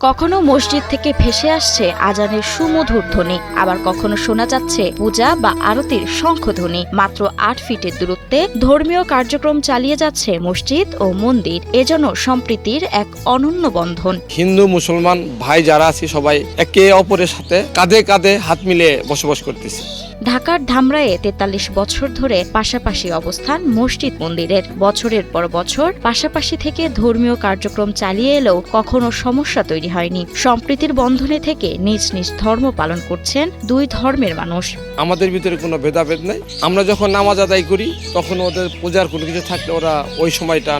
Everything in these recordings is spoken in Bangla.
কখনো মসজিদ থেকে ভেসে আসছে আজানের সুমধুর ধ্বনি, আবার কখনো শোনা যাচ্ছে পূজা বা আরতির শঙ্খধ্বনি। মাত্র ৮ ফিটের দূরত্বে ধর্মীয় কার্যক্রম চালিয়ে যাচ্ছে মসজিদ ও মন্দির, এজন্য সম্প্রীতির এক অনন্য বন্ধন। হিন্দু মুসলমান ভাই যারা আছে সবাই একে অপরের সাথে কাঁধে কাঁধে হাত মিলিয়ে বসবাস করতেছে। ঢাকার ধামরায়ে ৪৩ বছর ধরে পাশাপাশি অবস্থান মসজিদ মন্দিরের। বছরের পর বছর পাশাপাশি থেকে ধর্মীয় কার্যক্রম চালিয়ে এলেও কখনো সমস্যা তৈরি হয়নি। সম্প্রীতির বন্ধনে থেকে নিজ নিজ ধর্ম পালন করছেন দুই ধর্মের মানুষ। আমাদের ভিতরে কোনো ভেদাভেদ নেই। আমরা যখন নামাজ আদায় করি তখন ওদের পূজার কোনো কিছু থাকলে ওরা ওই সময়টা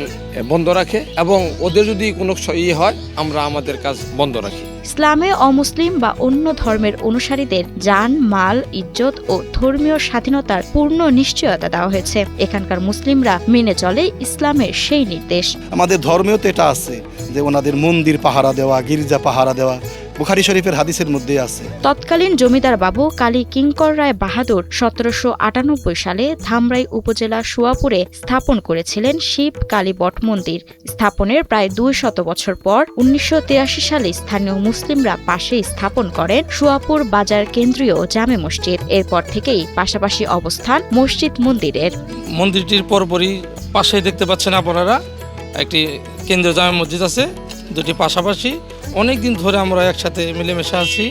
বন্ধ রাখে, এবং ওদের যদি কোনো ইয়ে হয় আমরা আমাদের কাজ বন্ধ রাখি। ইসলামে অমুসলিম বা অন্য ধর্মের অনুসারীদের জান, মাল, ইজ্জত ও ধর্মীয় স্বাধীনতার পূর্ণ নিশ্চয়তা দেওয়া হয়েছে। এখানকার মুসলিমরা মেনে চলে ইসলামের সেই নির্দেশ। আমাদের ধর্মেও তো এটা আছে যে ওনাদের মন্দির পাহারা দেওয়া, গির্জা পাহারা দেওয়া, বুখারী শরীফের হাদিসের মধ্যে আছে। তৎকালীন জমিদার বাবু কালী কিঙ্কর রায় বাহাদুর ১৭৯৮ সালে ধামরাই উপজেলা সুয়াপুরে স্থাপন করেছিলেন শিব কালী বট মন্দির। স্থাপনের প্রায় ২০০ বছর পর ১৯৮৩ সালে স্থানীয় মুসলিমরা পাশে স্থাপন করেন সুয়াপুর বাজার কেন্দ্রীয় জামে মসজিদ। এরপর থেকেই পাশাপাশি অবস্থান মসজিদ মন্দিরের। মন্দিরটির পরপরই পাশে দেখতে পাচ্ছেন আপনারা একটি কেন্দ্রীয় জামে মসজিদ আছে। দুটি পাশাপাশি অনেক দিন ধরে আমরা একসাথে মিলেমিশে আছি,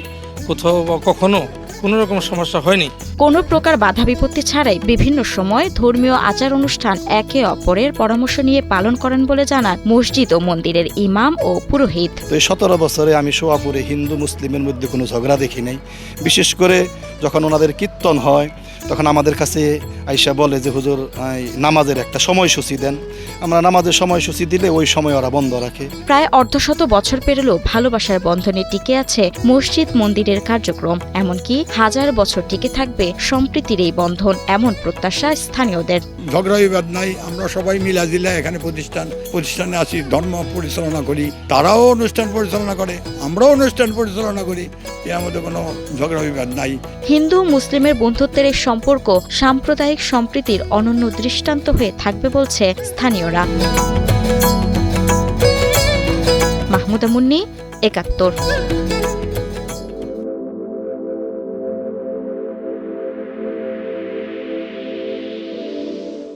কোথাও বা কখনো কোনো রকম সমস্যা হয়নি। কোনো প্রকার বাধা বিপত্তি ছাড়াই বিভিন্ন সময় ধর্মীয় আচার অনুষ্ঠান একে অপরের পরামর্শ নিয়ে পালন করেন বলে জানান মসজিদ ও মন্দিরের ইমাম ও পুরোহিত। তো এই ১৭ বছরে আমি সোয়াপুরে হিন্দু মুসলিমের মধ্যে কোনো ঝগড়া দেখি নাই। বিশেষ করে যখন ওনাদের কীর্তন হয় তখন আমাদের কাছে আইসা বলে যে হুজুর নামাজের একটা সময়সূচি দেন। আমরা নামাজের সময়সূচি দিলে ওই সময় ওরা বন্ধ রাখে। প্রায় অর্ধশত বছর পেরোলেও ভালোবাসার বন্ধনে টিকে আছে মসজিদ মন্দিরের কার্যক্রম। এমনকি হাজার বছর টিকে থাকবে সম্প্রীতির এই বন্ধন, এমন প্রত্যাশা স্থানীয়দের। ঝগড়া বিবাদ নাই, আমরা সবাই মিলাজিলা এখানে প্রতিষ্ঠানে আছি, ধর্ম পরিচালনা করি। তারাও অনুষ্ঠান পরিচালনা করে, আমরাও অনুষ্ঠান পরিচালনা করি। এর মধ্যে কোনো ঝগড়া বিবাদ নাই। হিন্দু মুসলিমের বন্ধুত্বের এই সম্পর্ক সাম্প্রদায়িক সম্প্রীতির অনন্য দৃষ্টান্ত হয়ে থাকবে বলছে স্থানীয়রা। মাহমুদা মুন্নি, ৭১।